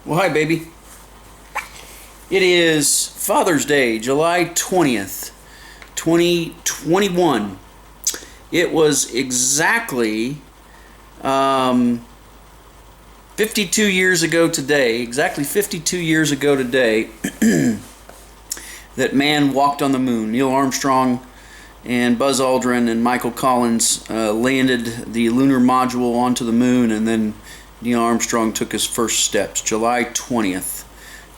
Well, hi, baby. It is Father's Day, July 20th, 2021. It was exactly 52 years ago today, that man walked on the moon. Neil Armstrong and Buzz Aldrin and Michael Collins landed the lunar module onto the moon, and then Neil Armstrong took his first steps. July 20th,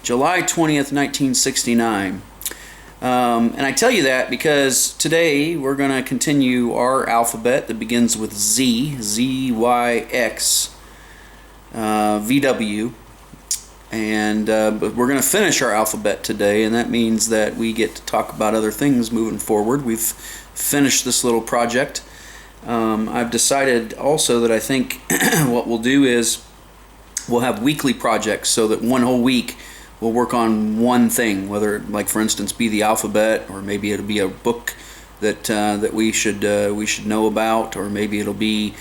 1969. And I tell you that because today we're going to continue our alphabet that begins with Z, Z-Y-X, VW. And but we're going to finish our alphabet today, and that means that we get to talk about other things moving forward. We've finished this little project. I've decided also that I think what we'll do is we'll have weekly projects, so that one whole week we'll work on one thing, whether, like for instance, be the alphabet, or maybe it'll be a book that we should know about, or maybe it'll be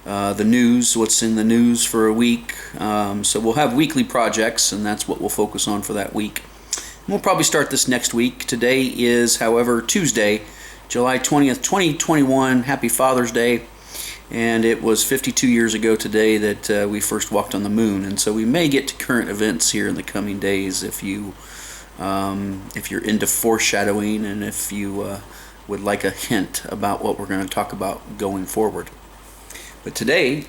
the news, what's in the news for a week. So we'll have weekly projects, and that's what we'll focus on for that week. And we'll probably start this next week. Today is, however, Tuesday, July 20th, 2021. Happy Father's Day. And it was 52 years ago today that we first walked on the moon. And so we may get to current events here in the coming days if you're into foreshadowing, and if you would like a hint about what we're going to talk about going forward. But today,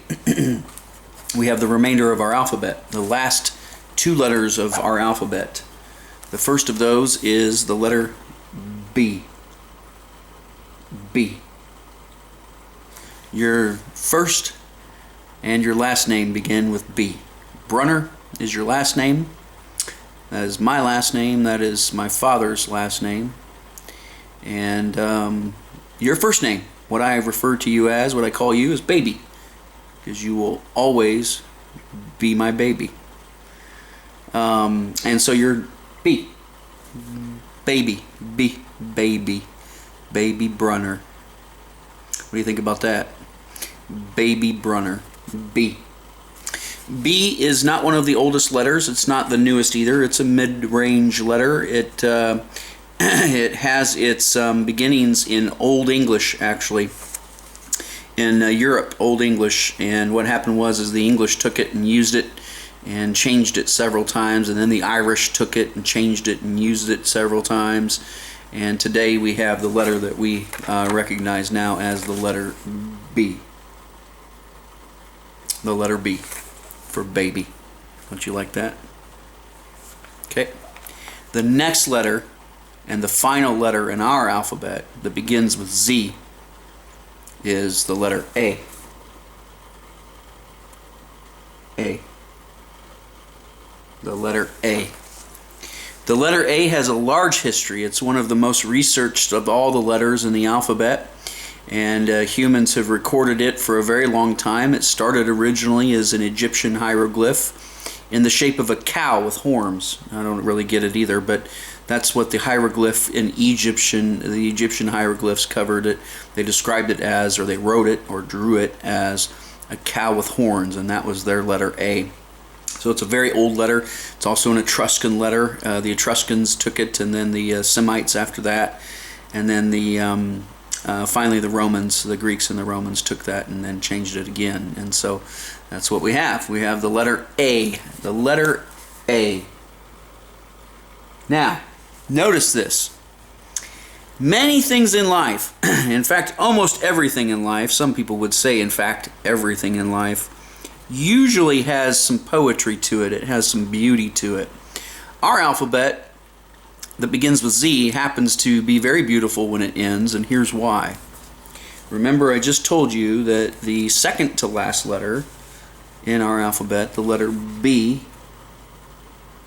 we have the remainder of our alphabet, the last two letters of our alphabet. The first of those is the letter B. B. Your first and your last name begin with B. Brunner is your last name. That is my last name. That is my father's last name. And your first name, what I refer to you as, what I call you, is baby, because you will always be my baby. And so you're B. Baby. B. Baby. Baby Brunner. What do you think about that? Baby Brunner. B. B is not one of the oldest letters. It's not the newest either. It's a mid-range letter. It has its beginnings in Old English, actually, in Europe, Old English. And what happened was the English took it and used it and changed it several times, and then the Irish took it and changed it and used it several times. And today we have the letter that we recognize now as the letter B. The letter B for baby. Don't you like that? Okay. The next letter, and the final letter in our alphabet that begins with Z, is the letter A. A. The letter A. The letter A has a large history. It's one of the most researched of all the letters in the alphabet, and humans have recorded it for a very long time. It started originally as an Egyptian hieroglyph in the shape of a cow with horns. I don't really get it either, but that's what the hieroglyph in the Egyptian hieroglyphs covered it. They described it as, or they wrote it or drew it as, a cow with horns, and that was their letter A. So it's a very old letter. It's also an Etruscan letter. The Etruscans took it, and then the Semites after that, and then finally the Romans, the Greeks and the Romans took that and then changed it again. And so that's what we have. We have the letter A. The letter A. Now, notice this. Many things in life, in fact, almost everything in life, some people would say, in fact, everything in life, usually has some poetry to it. It has some beauty to it. Our alphabet that begins with Z happens to be very beautiful when it ends, and here's why. Remember, I just told you that the second to last letter in our alphabet, the letter B,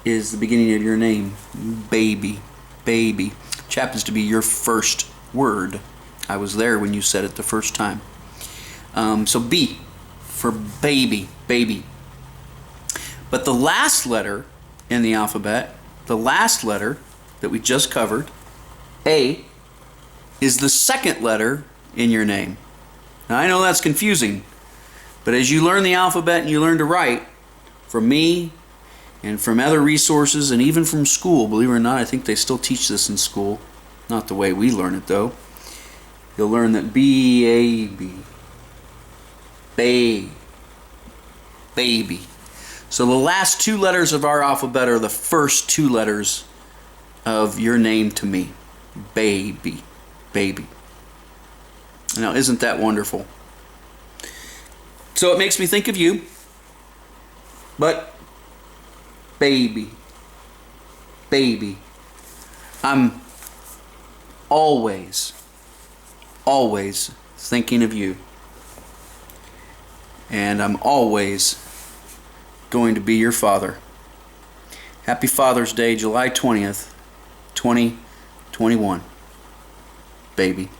is the beginning of your name. Baby. Baby. Which happens to be your first word. I was there when you said it the first time. So B for baby. Baby. But the last letter in the alphabet, the last letter that we just covered, A, is the second letter in your name. Now, I know that's confusing, but as you learn the alphabet and you learn to write, from me and from other resources, and even from school. Believe it or not, I think they still teach this in school. Not the way we learn it, though. You'll learn that B-A-B. Baby. So the last two letters of our alphabet are the first two letters of your name to me. Baby. Baby. Now, isn't that wonderful? So it makes me think of you. But, baby. I'm always thinking of you. And I'm always going to be your father. Happy Father's Day, July 20th, 2021. Baby.